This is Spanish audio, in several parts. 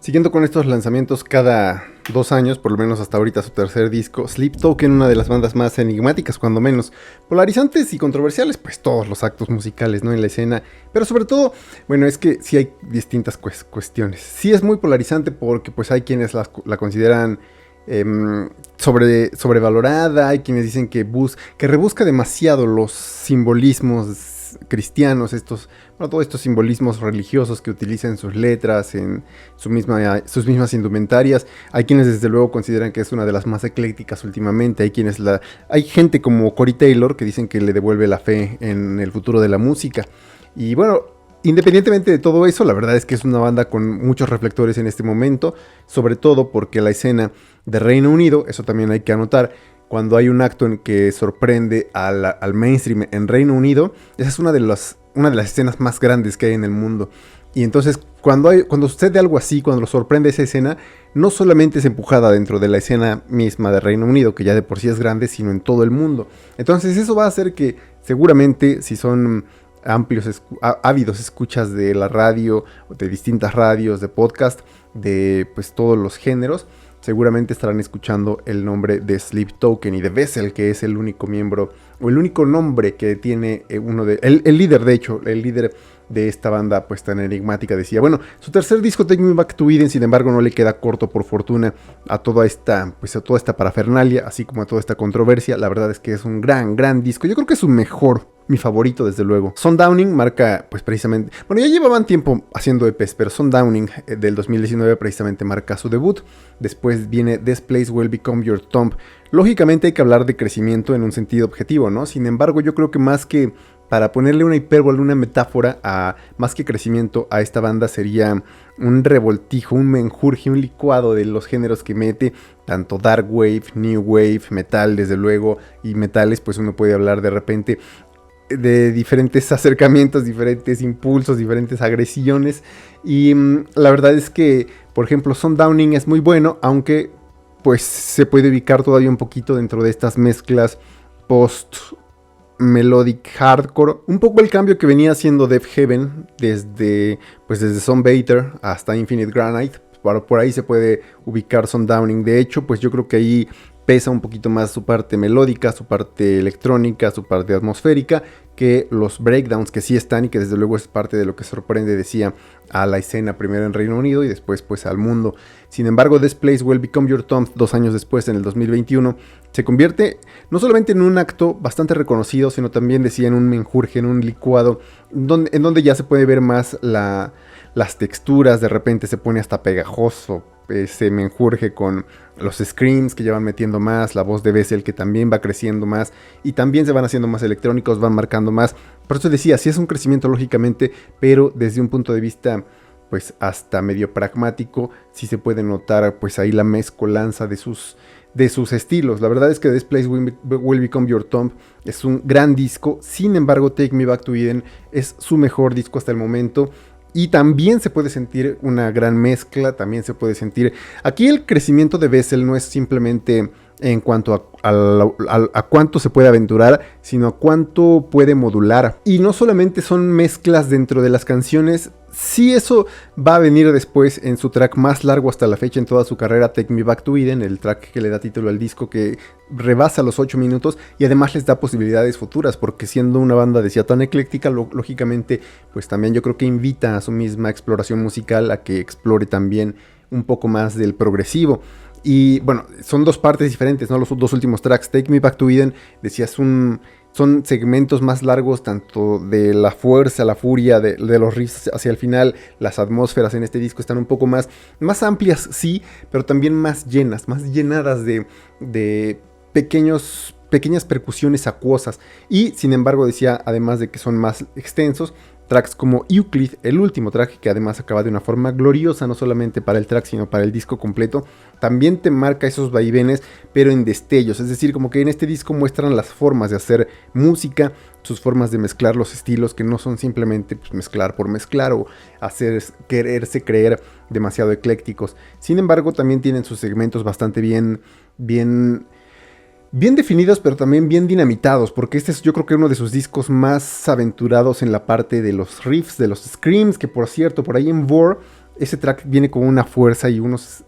Siguiendo con estos lanzamientos cada 2 años, por lo menos hasta ahorita su tercer disco, Sleep Token, una de las bandas más enigmáticas, cuando menos polarizantes y controversiales, pues todos los actos musicales, ¿no? En la escena, pero sobre todo, bueno, es que sí hay distintas cuestiones. Sí es muy polarizante porque pues hay quienes la consideran sobrevalorada, hay quienes dicen que rebusca demasiado los simbolismos cristianos, todos estos simbolismos religiosos que utiliza en sus letras, en sus mismas indumentarias. Hay quienes desde luego consideran que es una de las más eclécticas últimamente. Hay gente como Corey Taylor que dicen que le devuelve la fe en el futuro de la música. Y bueno, independientemente de todo eso, la verdad es que es una banda con muchos reflectores en este momento, sobre todo porque la escena de Reino Unido, eso también hay que anotar, cuando hay un acto en que sorprende al mainstream en Reino Unido, esa es una de las escenas más grandes que hay en el mundo. Y entonces cuando sucede algo así, cuando lo sorprende esa escena, no solamente es empujada dentro de la escena misma de Reino Unido, que ya de por sí es grande, sino en todo el mundo. Entonces eso va a hacer que seguramente, si son ávidos escuchas de la radio, de distintas radios, de podcast, de pues todos los géneros, seguramente estarán escuchando el nombre de Sleep Token y de Vessel, que es el único miembro, o el único nombre que tiene el líder, de hecho, el líder de esta banda pues tan enigmática. Decía, bueno, su tercer disco, Take Me Back to Eden, sin embargo no le queda corto, por fortuna, a toda esta parafernalia, así como a toda esta controversia. La verdad es que es un gran disco. Yo creo que es su mejor, mi favorito desde luego. Sundowning marca pues precisamente, bueno, ya llevaban tiempo haciendo EPs, pero Sundowning del 2019 precisamente marca su debut. Después viene This Place Will Become Your Tomb. Lógicamente hay que hablar de crecimiento en un sentido objetivo, ¿no? Sin embargo, yo creo que más que para ponerle una hipérbole, una metáfora, más que crecimiento a esta banda, sería un revoltijo, un menjurje, un licuado de los géneros que mete, tanto dark wave, new wave, metal desde luego, y metales pues uno puede hablar de repente de diferentes acercamientos, diferentes impulsos, diferentes agresiones. Y la verdad es que, por ejemplo, Sundowning es muy bueno, aunque pues se puede ubicar todavía un poquito dentro de estas mezclas post melodic hardcore, un poco el cambio que venía haciendo Death Heaven desde Sunbather hasta Infinite Granite. Por ahí se puede ubicar Sundowning. De hecho, pues yo creo que ahí pesa un poquito más su parte melódica, su parte electrónica, su parte atmosférica, que los breakdowns que sí están y que desde luego es parte de lo que sorprende, decía, a la escena primero en Reino Unido y después pues al mundo. Sin embargo, This Place Will Become Your Tomb, 2 años después, en el 2021, se convierte no solamente en un acto bastante reconocido, sino también, decía, en un menjurje, en un licuado, en donde ya se puede ver más las texturas. De repente se pone hasta pegajoso, se menjurje con los screams que ya van metiendo más, la voz de Vessel que también va creciendo más y también se van haciendo más electrónicos, van marcando más. Por eso decía, sí es un crecimiento lógicamente, pero desde un punto de vista pues hasta medio pragmático, sí se puede notar pues ahí la mezcolanza de sus estilos. La verdad es que This Place Will Become Your Tomb es un gran disco. Sin embargo, Take Me Back to Eden es su mejor disco hasta el momento. Y también se puede sentir una gran mezcla, también se puede sentir... Aquí el crecimiento de Vessel no es simplemente en cuanto a cuánto se puede aventurar, sino a cuánto puede modular. Y no solamente son mezclas dentro de las canciones, sí, eso va a venir después en su track más largo hasta la fecha en toda su carrera, Take Me Back to Eden, el track que le da título al disco, que rebasa los 8 minutos y además les da posibilidades futuras, porque siendo una banda, decía, tan ecléctica, lógicamente pues también yo creo que invita a su misma exploración musical a que explore también un poco más del progresivo. Y bueno, son dos partes diferentes, ¿no? Los dos últimos tracks, Take Me Back to Eden, decía, son segmentos más largos, tanto de la fuerza, la furia de los riffs hacia el final. Las atmósferas en este disco están un poco más amplias, sí, pero también más llenadas de pequeñas percusiones acuosas. Y sin embargo, decía, además de que son más extensos, tracks como Euclid, el último track, que además acaba de una forma gloriosa, no solamente para el track, sino para el disco completo, también te marca esos vaivenes, pero en destellos. Es decir, como que en este disco muestran las formas de hacer música, sus formas de mezclar los estilos, que no son simplemente pues, mezclar por mezclar o quererse creer demasiado eclécticos. Sin embargo, también tienen sus segmentos bastante bien definidos, pero también bien dinamitados, porque este es, yo creo que, uno de sus discos más aventurados en la parte de los riffs, de los screams, que por cierto, por ahí en Vor ese track viene con una fuerza y unos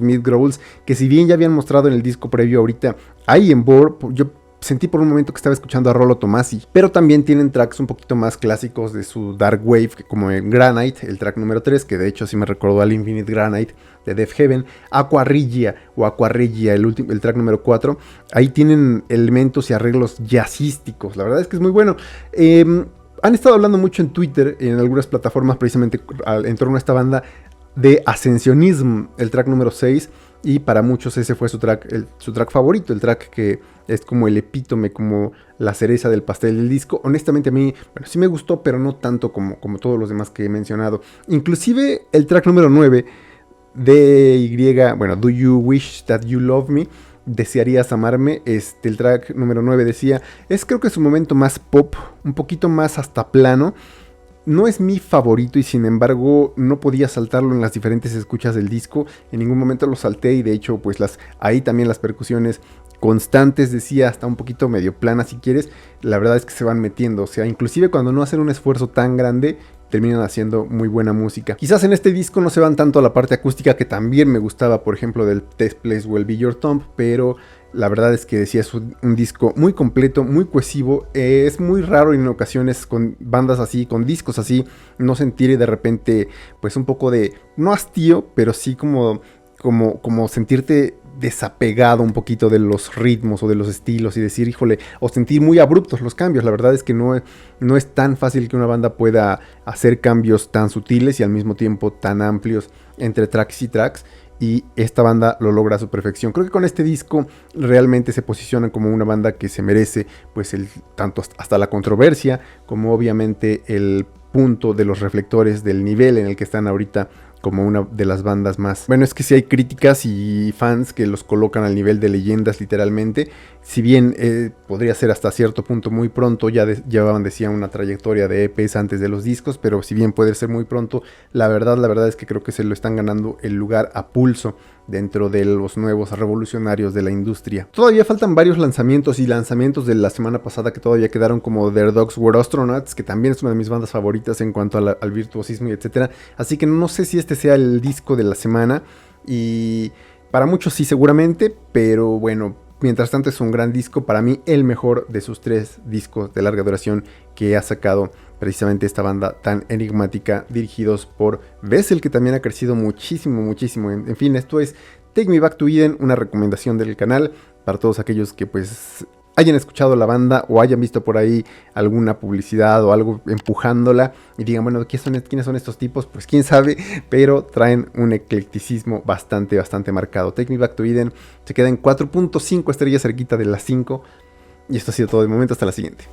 mid-growls que si bien ya habían mostrado en el disco previo, ahorita hay en Bored, yo sentí por un momento que estaba escuchando a Rollo Tomassi, pero también tienen tracks un poquito más clásicos de su Dark Wave, como en Granite, el track número 3, que de hecho sí me recordó al Infinite Granite de Death Heaven, Aqua Regia, el track número 4, ahí tienen elementos y arreglos jazzísticos, la verdad es que es muy bueno. Han estado hablando mucho en Twitter, en algunas plataformas precisamente en torno a esta banda de Ascensionism, el track número 6, y para muchos ese fue su track favorito, el track que es como el epítome, como la cereza del pastel del disco. Honestamente a mí, bueno, sí me gustó, pero no tanto como todos los demás que he mencionado. Inclusive el track número 9 Do You Wish That You Love Me, Desearías Amarme, el track número 9 decía, es creo que su momento más pop, un poquito más hasta plano. No es mi favorito y sin embargo no podía saltarlo en las diferentes escuchas del disco. En ningún momento lo salté y de hecho pues ahí también las percusiones constantes, decía, hasta un poquito medio plana si quieres. La verdad es que se van metiendo, o sea, inclusive cuando no hacen un esfuerzo tan grande, terminan haciendo muy buena música. Quizás en este disco no se van tanto a la parte acústica, que también me gustaba, por ejemplo, del Test Place Will Be Your Thumb, pero la verdad es que decía, es un disco muy completo, muy cohesivo. Es muy raro en ocasiones con bandas así, con discos así, no sentir de repente pues un poco de, no hastío, pero sí como sentirte desapegado un poquito de los ritmos o de los estilos y decir, híjole, o sentir muy abruptos los cambios. La verdad es que no es tan fácil que una banda pueda hacer cambios tan sutiles y al mismo tiempo tan amplios entre tracks y tracks. Y esta banda lo logra a su perfección. Creo que con este disco realmente se posicionan como una banda que se merece pues tanto hasta la controversia como obviamente el punto de los reflectores del nivel en el que están ahorita, como una de las bandas más... Bueno, es que sí hay críticas y fans que los colocan al nivel de leyendas literalmente. Si bien podría ser hasta cierto punto muy pronto, llevaban, decía, una trayectoria de EPs antes de los discos, pero si bien puede ser muy pronto, la verdad es que creo que se lo están ganando el lugar a pulso dentro de los nuevos revolucionarios de la industria. Todavía faltan varios lanzamientos de la semana pasada que todavía quedaron, como Their Dogs Were Astronauts, que también es una de mis bandas favoritas en cuanto al virtuosismo y etcétera. Así que no sé si este sea el disco de la semana, y para muchos sí seguramente, pero bueno, mientras tanto es un gran disco, para mí el mejor de sus 3 discos de larga duración que ha sacado precisamente esta banda tan enigmática, dirigidos por Vessel, que también ha crecido muchísimo. En fin, esto es Take Me Back to Eden, una recomendación del canal para todos aquellos que pues hayan escuchado la banda o hayan visto por ahí alguna publicidad o algo empujándola y digan, bueno, ¿quiénes son estos tipos? Pues quién sabe, pero traen un eclecticismo bastante marcado. Take Me Back to Eden se queda en 4.5 estrellas, cerquita de las 5. Y esto ha sido todo de momento, hasta la siguiente.